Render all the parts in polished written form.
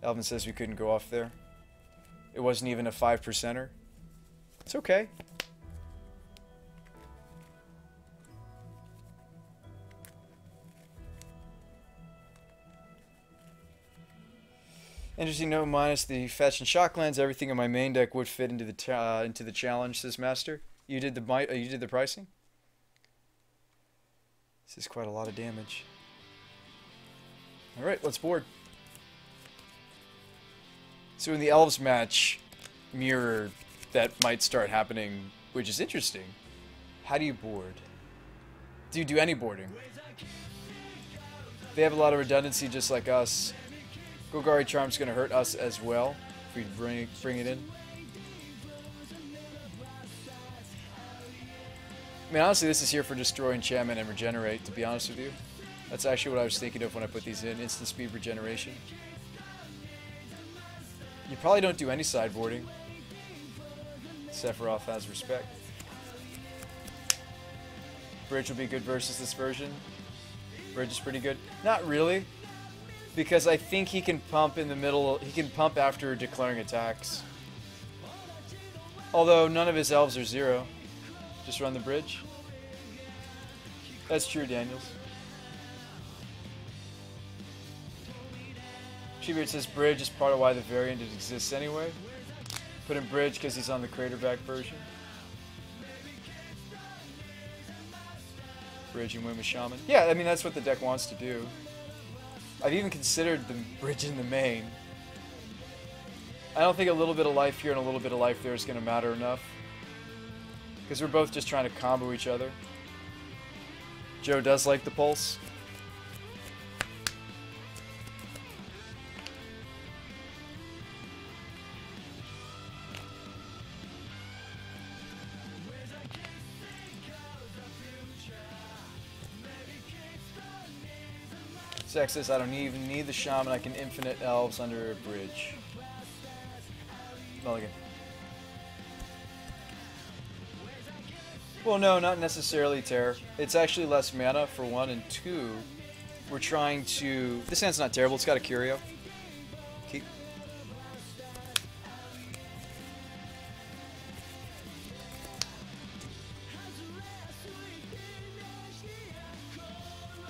Alvin says we couldn't go off there. It wasn't even a 5%er. It's okay. Interesting note, minus the fetch and shock lens, everything in my main deck would fit into the challenge, says Master. You did the pricing? This is quite a lot of damage. Alright, let's board. So in the Elves match mirror that might start happening, which is interesting. How do you board? Do you do any boarding? They have a lot of redundancy just like us. Golgari Charm's going to hurt us as well if we bring it in. I mean, honestly, this is here for destroy enchantment and regenerate, to be honest with you. That's actually what I was thinking of when I put these in. Instant speed regeneration. You probably don't do any sideboarding. Sephiroth has respect. Bridge will be good versus this version. Bridge is pretty good. Not really. Because I think he can pump in the middle. He can pump after declaring attacks. Although none of his elves are 0. Just run the bridge. That's true, Daniels. Shebeard says bridge is part of why the variant exists anyway. Put in bridge because he's on the Craterback version. Bridge and win with Shaman. Yeah, I mean that's what the deck wants to do. I've even considered the bridge in the main. I don't think a little bit of life here and a little bit of life there is going to matter enough. Because we're both just trying to combo each other. Joe does like the pulse. Sex says I don't even need the Shaman, I can infinite elves under a bridge. Mulligan. Well, no, not necessarily, Terror. It's actually less mana, for 1, and 2. We're trying to... This hand's not terrible, it's got a Curio. Keep.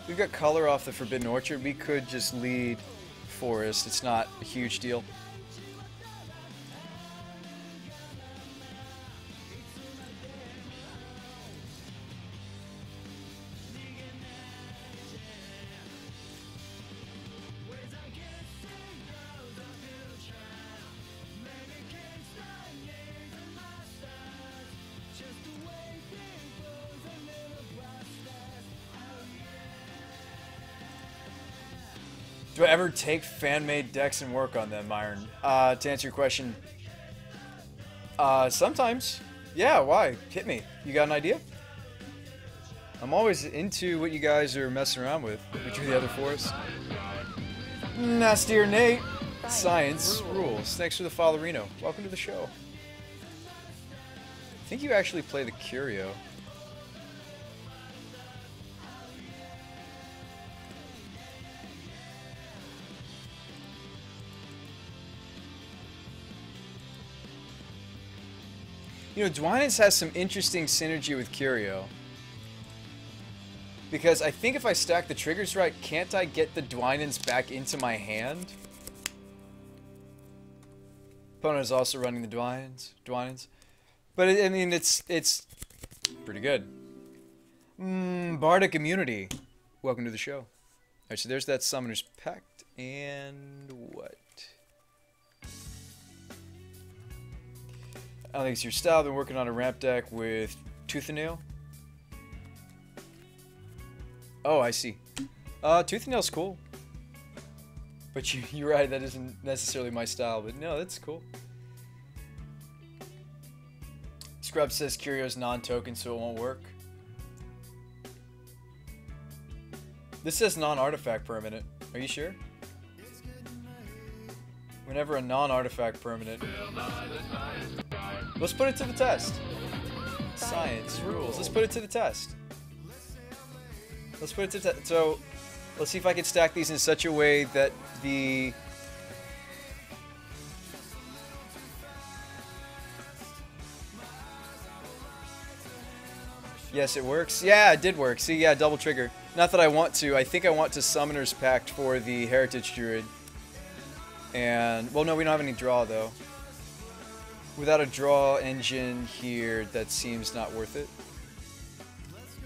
We've got color off the Forbidden Orchard. We could just lead Forest. It's not a huge deal. Do I ever take fan-made decks and work on them, Myron? To answer your question, sometimes. Yeah, why? Hit me. You got an idea? I'm always into what you guys are messing around with. Between the other forest. Nastier Nate. Science rules. Thanks for the follow, Reno. Welcome to the show. I think you actually play the Curio. You know, Dwynen's has some interesting synergy with Curio. Because I think if I stack the triggers right, can't I get the Dwynen's back into my hand? Opponent is also running the Dwynen's. But, I mean, it's pretty good. Bardic Immunity. Welcome to the show. Alright, so there's that Summoner's Pact. And what? I don't think it's your style. I've been working on a ramp deck with Tooth and Nail. Oh, I see. Tooth and Nail's cool. But you're right, that isn't necessarily my style. But no, that's cool. Scrub says Curio's non-token, so it won't work. This says non-artifact permanent. Are you sure? Whenever a non-artifact permanent... Let's put it to the test. Science rules. Let's put it to the test. Let's put it to the test. So, let's see if I can stack these in such a way that the Yes, it works. Yeah, it did work. See, yeah, double trigger. Not that I want to. I think I want to Summoner's Pact for the Heritage Druid. And, well, no, we don't have any draw, though. Without a draw engine here, that seems not worth it.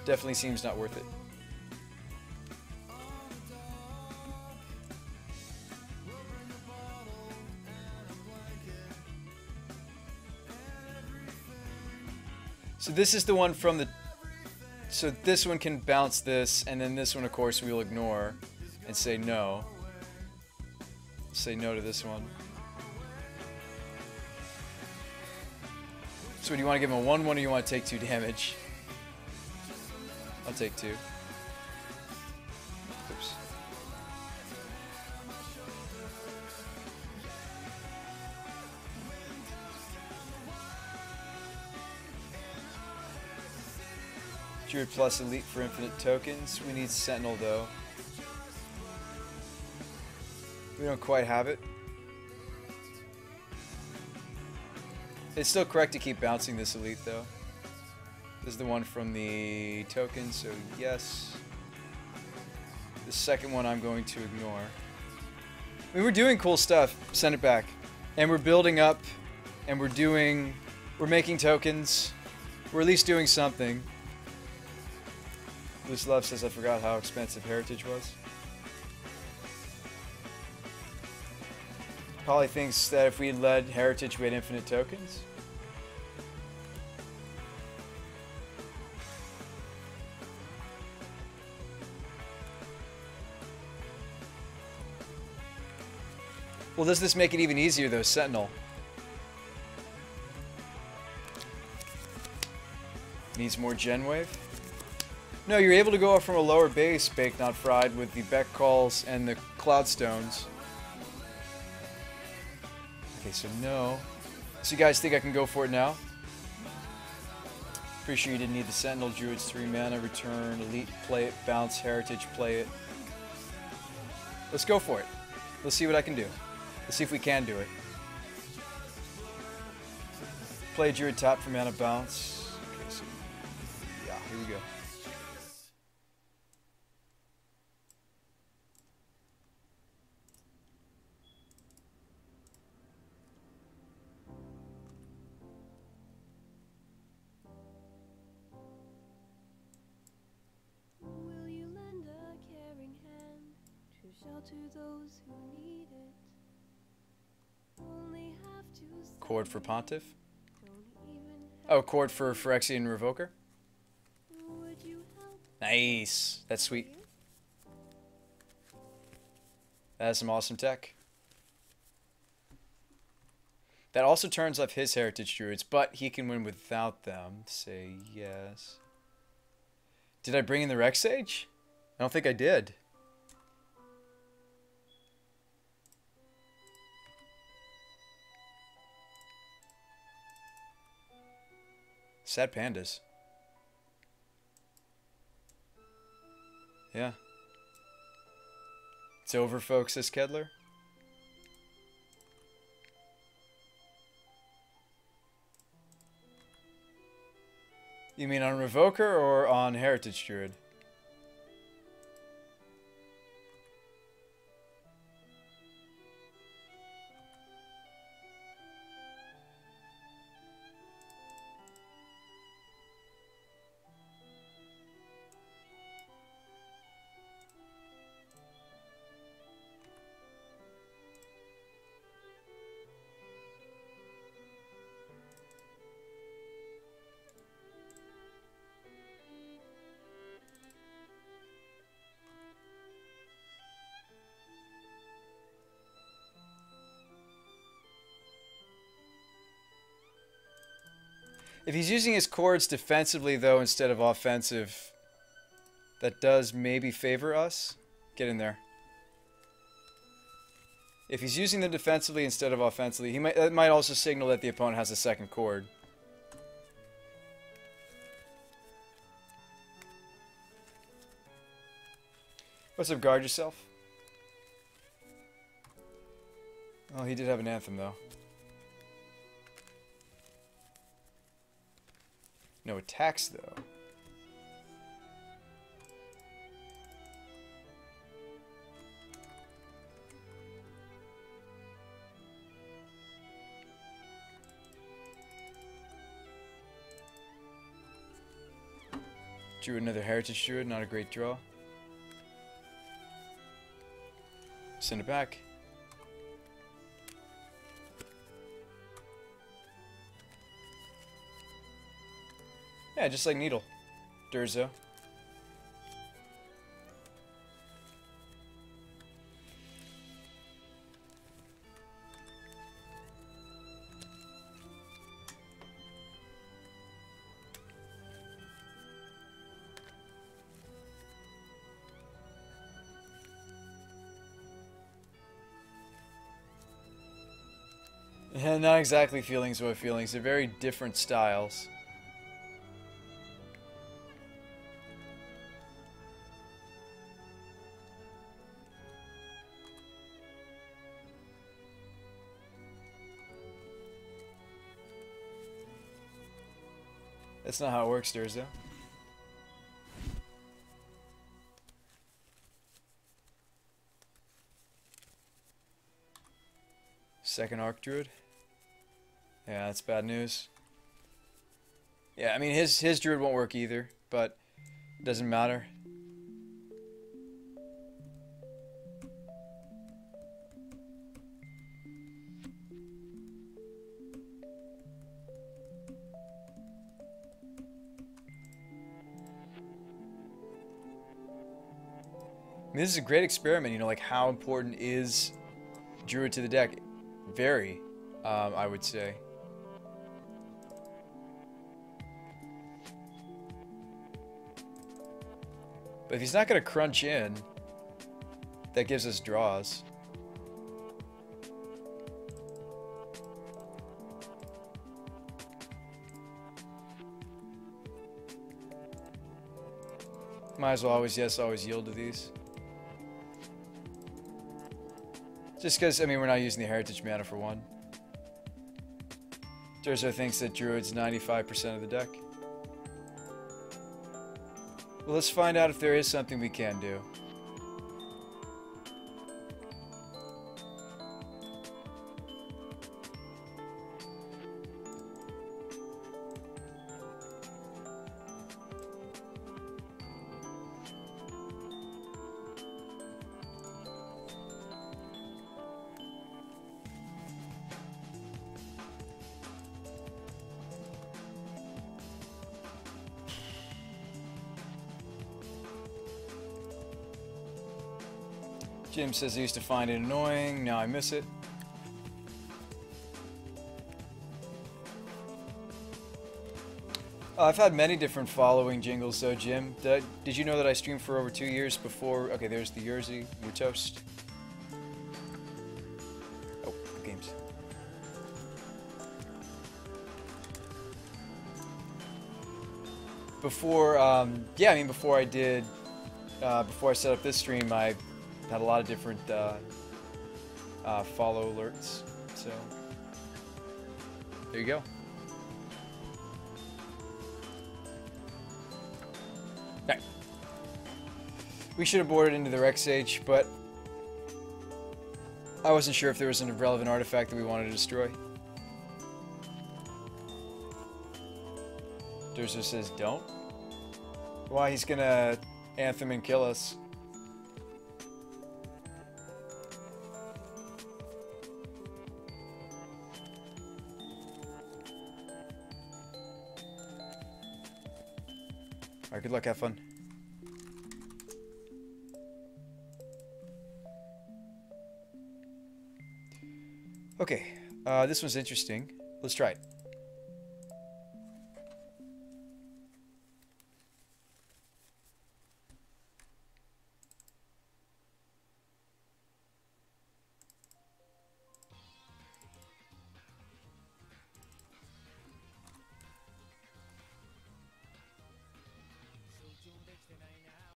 Definitely seems not worth it. So this is the one from the... So this one can bounce this, and then this one, of course, we'll ignore and say no. Say no to this one. So do you want to give him a 1-1 or you want to take 2 damage? I'll take 2. Oops. Druid plus Elite for infinite tokens. We need Sentinel though. We don't quite have it. It's still correct to keep bouncing this Elite though. This is the one from the token, so yes. The second one I'm going to ignore. I mean, we're doing cool stuff. Send it back. And we're building up, and we're making tokens. We're at least doing something. Loose Love says I forgot how expensive Heritage was. Probably thinks that if we led Heritage, we had infinite tokens. Well, does this make it even easier though, Sentinel? Needs more Gen Wave? No, you're able to go from a lower base, Baked Not Fried, with the Beck Calls and the Cloudstones. Okay, so no. So you guys think I can go for it now? Pretty sure you didn't need the Sentinel. Druid's 3 mana, return, Elite, play it, bounce, Heritage, play it. Let's go for it. Let's see what I can do. Let's see if we can do it. Play Druid, tap for mana, bounce. Okay, so yeah, here we go. To those who need it. Only have to Chord for Pontiff. Oh, chord for Phyrexian Revoker. Would you help? Nice. That's sweet. That's some awesome tech. That also turns off his Heritage Druids, but he can win without them. Say yes. Did I bring in the Rex Sage? I don't think I did. Sad pandas. Yeah. It's over, folks, says Kedler. You mean on Revoker or on Heritage Druid? If he's using his chords defensively, though, instead of offensive, that does maybe favor us. Get in there. If he's using them defensively instead of offensively, that might also signal that the opponent has a second chord. What's up, Guard Yourself? Oh, he did have an anthem, though. No attacks, though. Drew another Heritage Druid, not a great draw. Send it back. Yeah, just like Needle. Durzo. Yeah, not exactly feelings about feelings. They're very different styles. That's not how it works, Durzo. Second Arc Druid. Yeah, that's bad news. Yeah, I mean his Druid won't work either, but it doesn't matter. I mean, this is a great experiment, you know, like how important is Druid to the deck? Very, I would say. But if he's not going to crunch in, that gives us draws. Might as well always yield to these. Just because, I mean, we're not using the Heritage mana for one. Durzo thinks that Druid's 95% of the deck. Well, let's find out if there is something we can do. Jim says he used to find it annoying, now I miss it. I've had many different following jingles though, Jim. Did you know that I streamed for over 2 years before? Okay, there's the Yerzy. We're toast. Oh, good games. Before, yeah, I mean, before I set up this stream, I had a lot of different follow alerts, so there you go. Right. We should have boarded into the Rex Age, but I wasn't sure if there was an irrelevant artifact that we wanted to destroy. Durzo says don't. Why? He's gonna Anthem and kill us. Alright, good luck, have fun. Okay, this one's interesting. Let's try it.